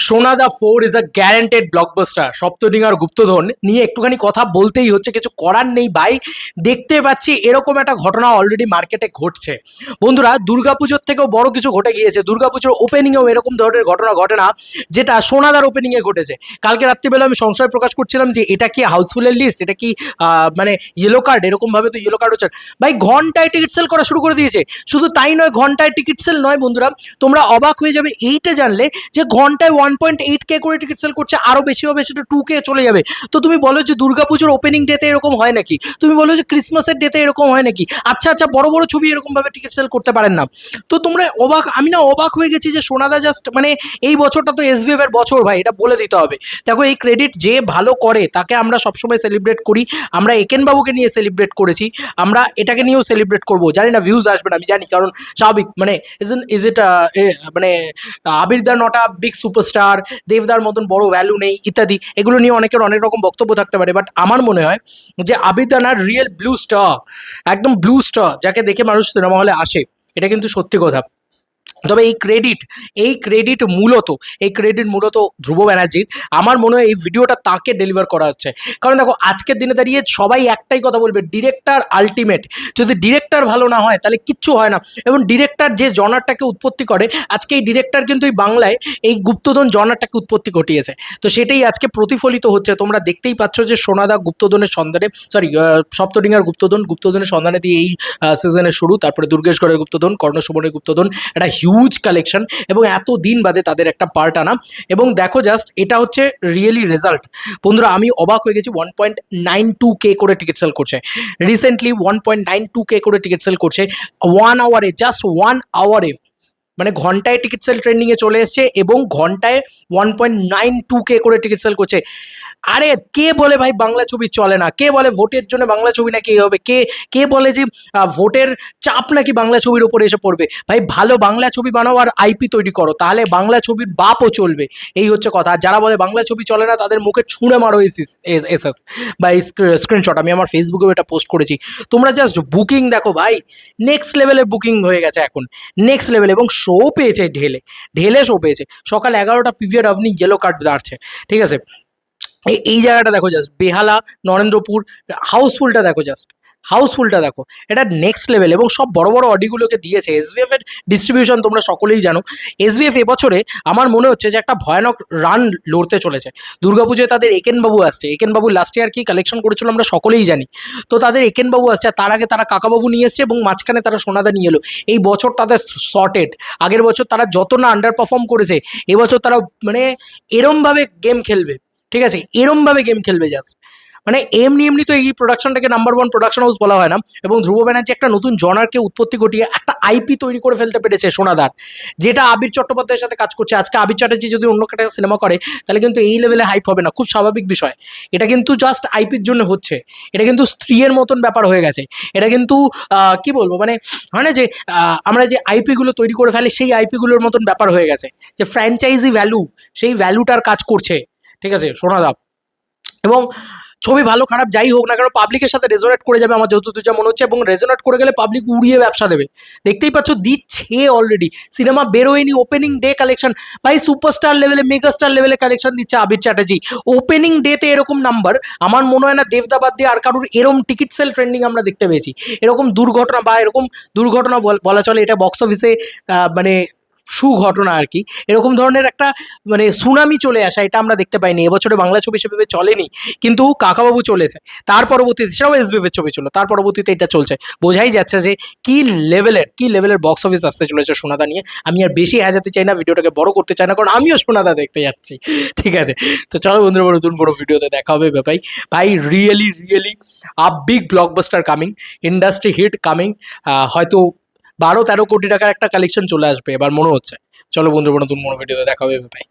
সোনা দা 4 is a guaranteed blockbuster. সপ্তডিং আর গুপ্তধন নিয়ে একটুখানি কথা বলতেই হচ্ছে, কিছু করার নেই ভাই। দেখতে পাচ্ছি এরকম একটা ঘটনা অলরেডি মার্কেটে ঘটছে বন্ধুরা। দুর্গাপুজোর থেকেও বড় কিছু ঘটে গিয়েছে। দুর্গাপুজোর ওপেনিংয়েও এরকম ধরনের ঘটনা ঘটে না, যেটা সোনাদার ওপেনিংয়ে ঘটেছে। কালকে রাত্রিবেলা আমি সংশয় প্রকাশ করছিলাম যে এটা কি হাউসফুলের লিস্ট, এটা কি মানে ইয়েলো কার্ড। এরকম ভাবে তো ইয়েলো কার্ড হচ্ছে ভাই। ঘন্টায় টিকিট সেল করা শুরু করে দিয়েছে। শুধু তাই নয়, ঘন্টায় টিকিট সেল নয় বন্ধুরা, তোমরা অবাক হয়ে যাবে এইটা জানলে যে ঘন্টায় 1.8K করে টিকিট সেল করছে। আরো বেশি হবে, সেটা 2K চলে যাবে। তো তুমি বলো যে দুর্গাপুজোর ওপেনিং ডেতে এরকম হয় নাকি? তুমি বলো যে ক্রিসমাসের ডেতে এরকম হয় নাকি? আচ্ছা আচ্ছা, বড় বড় ছবি এরকম ভাবে টিকিট সেল করতে পারেন না। তো তোমরা অবাক, আমি না অবাক হয়ে গেছি যে সোনাদা জাস্ট মানে এই বছরটা তো এসবিএফ এর বছর ভাই, এটা বলে দিতে হবে। দেখো এই ক্রেডিট যে ভালো করে তাকে আমরা সবসময় সেলিব্রেট করি। আমরা একেন বাবুকে নিয়ে সেলিব্রেট করেছি, আমরা এটাকে নিয়েও সেলিব্রেট করবো। জানি না ভিউজ আসবে না, আমি জানি, কারণ স্বাভাবিক। মানে ইজ ইট মানে আবিরদা নট আ বিগ সুপারস্টার, দেবদার মতন বড় ভ্যালু নেই ইত্যাদি, এগুলো নিয়ে অনেকের অনেক রকম বক্তব্য থাকতে পারে। বাট আমার মনে হয় যে আবিরদা না রিয়েল ব্লু স্টার, একদম ব্লু স্টার, যাকে দেখে মানুষ সিনেমা হলে আসে। এটা কিন্তু সত্যি কথা। তবে এই ক্রেডিট মূলত ধ্রুব ব্যানার্জির। আমার মনে হয় এই ভিডিওটা তাকে ডেলিভার করা হচ্ছে। কারণ দেখো আজকের দিনে দাঁড়িয়ে সবাই একটাই কথা বলবে, ডিরেক্টর আলটিমেট। যদি ডিরেক্টর ভালো না হয় তাহলে কিচ্ছু হয় না। এবং ডিরেক্টর যে জনারটাকে উৎপত্তি করে, আজকে এই ডিরেক্টর কিন্তু এই বাংলায় এই গুপ্তধন জনারটাকে উৎপত্তি ঘটিয়েছে। তো সেটাই আজকে প্রতিফলিত হচ্ছে। তোমরা দেখতেই পাচ্ছ যে সোনাদা গুপ্তধনের সন্ধানে, সপ্তডিঙ্গার গুপ্তধনের সন্ধানে দিয়ে এই সিজনের শুরু। তারপরে দুর্গেশগড়ের গুপ্তধন, কর্ণসুবর্ণের গুপ্তধন, একটা হিউজ কালেকশন এবং এত দিন বাদে তাদের একটা পার্ট আনা। এবং দেখো জাস্ট এটা হচ্ছে রিয়েলি রেজাল্ট বন্ধুরা। আমি অবাক হয়ে গেছি। 1.92K করে টিকিট সেল করছে রিসেন্টলি, 1.92K করে টিকিট সেল করছে 1 আওয়ারে, জাস্ট 1 আওয়ারে। মানে ঘন্টায় টিকিট সেল ট্রেন্ডিংয়ে চলে এসছে এবং ঘন্টায় 1.92K করে টিকিট সেল করছে। আরে কে বলে ভাই বাংলা ছবি চলে না? কে বলে ভোটের জন্য বাংলা ছবি নাকি হবে? কে কে বলে যে ভোটের চাপ নাকি বাংলা ছবির উপরে এসে পড়বে? ভাই ভালো বাংলা ছবি বানাও আর আইপি তৈরি করো, তাহলে বাংলা ছবির বাপও চলবে। এই হচ্ছে কথা। আর যারা বলে বাংলা ছবি চলে না, তাদের মুখে ছুঁড়ে মারো এস বা স্ক্রিনশট। আমি আমার ফেসবুকেও এটা পোস্ট করেছি। তোমরা জাস্ট বুকিং দেখো ভাই, নেক্সট লেভেলের বুকিং হয়ে গেছে এখন, নেক্সট লেভেল। এবং শো পেয়েছে ঢেলে ঢেলে শো পেয়েছে। সকাল 11টা পিভিআর আপনি ইয়েলো কার্ড দাঁড়ছে, ঠিক আছে। এই জায়গাটা দেখো জাস্ট, বেহালা, নরেন্দ্রপুর, হাউসফুলটা দেখো জাস্ট, হাউসফুলটা দেখো। এটা নেক্সট লেভেল। এবং সব বড় বড় অডিগুলোকে দিয়েছে এসবিএফ এর ডিস্ট্রিবিউশন। তোমরা সকলেই জানো এসবিএফ এবছরে আমার মনে হচ্ছে যে একটা ভয়ানক রান লড়তে চলেছে। দুর্গাপুজোয় তাদের একেনবাবু আসছে। একেনবাবু লাস্ট ইয়ার কি কালেকশন করেছিল আমরা সকলেই জানি। তো তাদের একেনবাবু আসছে, আর তার আগে তারা কাকাবাবু নিয়ে এসছে এবং মাঝখানে তারা সোনাদা নিয়ে এলো। এই বছর তাদের সর্টেড। আগের বছর তারা যত না আন্ডার পারফর্ম করেছে, এবছর তারা মানে এরমভাবে গেম খেলবে, ঠিক আছে, এরমভাবে গেম খেলবে জাস্ট। মানে এমনি তো এই প্রোডাকশনটাকে নাম্বার 1 প্রোডাকশন হাউস বলা হয় না। এবং ধ্রুব ব্যানার্জি একটা নতুন জনারকে উৎপত্তি ঘটিয়ে একটা আইপি তৈরি করে ফেলতে পেরেছে সোনাদার, যেটা আবির চট্টোপাধ্যায়ের সাথে কাজ করছে। আজকে আবির চ্যাটার্জি যদি অন্য একটা সিনেমা করে, তাহলে কিন্তু এই লেভেলে হাইপ হবে না, খুব স্বাভাবিক বিষয়। এটা কিন্তু জাস্ট আইপির জন্য হচ্ছে। এটা কিন্তু স্ত্রীর মতন ব্যাপার হয়ে গেছে। এটা কিন্তু কি বলবো, মানে হয় না যে আমরা যে আইপিগুলো তৈরি করে ফেলি, সেই আইপিগুলোর মতন ব্যাপার হয়ে গেছে, যে ফ্র্যাঞ্চাইজি ভ্যালু, সেই ভ্যালুটার কাজ করছে, ঠিক আছে সোনাদা। এবং ছবি ভালো খারাপ যাই হোক না কেন, পাবলিকের সাথে রেজোনেট করে যাবে আমার যতদূর যা মনে হচ্ছে। এবং রেজোনেট করে গেলে পাবলিক উড়িয়ে ব্যবসা দেবে। দেখতেই পাচ্ছ দিচ্ছে অলরেডি, সিনেমা বেরোয়নি, ওপেনিং ডে কালেকশন ভাই সুপারস্টার লেভেলে, মেগাস্টার লেভেলে কালেকশন দিচ্ছে আবির চ্যাটার্জি। ওপেনিং ডেতে এরকম নাম্বার আমার মনে হয় না দেবদাবাদ দিয়ে আর কারোর এরকম টিকিট সেল ট্রেন্ডিং আমরা দেখতে পেয়েছি। এরকম দুর্ঘটনা, বা এরকম দুর্ঘটনা বলা চলে, এটা বক্স অফিসে মানে সুঘটনা আর কি। এরকম ধরনের একটা মানে সুনামি চলে আসা, এটা আমরা দেখতে পাইনি এবছরে। বাংলা ছবি সেভাবে চলেনি, কিন্তু কাকাবাবু চলেছে। তার পরবর্তীতে সেটাও এসবিএফের ছবি ছিল, তার পরবর্তীতে এটা চলছে। বোঝাই যাচ্ছে যে কি লেভেলের বক্স অফিস আসতে চলেছে সোনাদা নিয়ে। আমি আর বেশি হাজাতে চাই না, ভিডিওটাকে বড় করতে চাই না, কারণ আমিও সোনাদা দেখতে যাচ্ছি, ঠিক আছে। তো চলো বন্ধুরা, নতুন বড় ভিডিওতে দেখা হবে ভাই। ভাই really a big blockbuster coming, industry hit coming. হয়তো 12-13 কোটি টাকার একটা কালেকশন চলে আসবে এবার মনে হচ্ছে। চলো বন্ধুরা, নতুন কোনো ভিডিওতে দেখা হবে ভাই।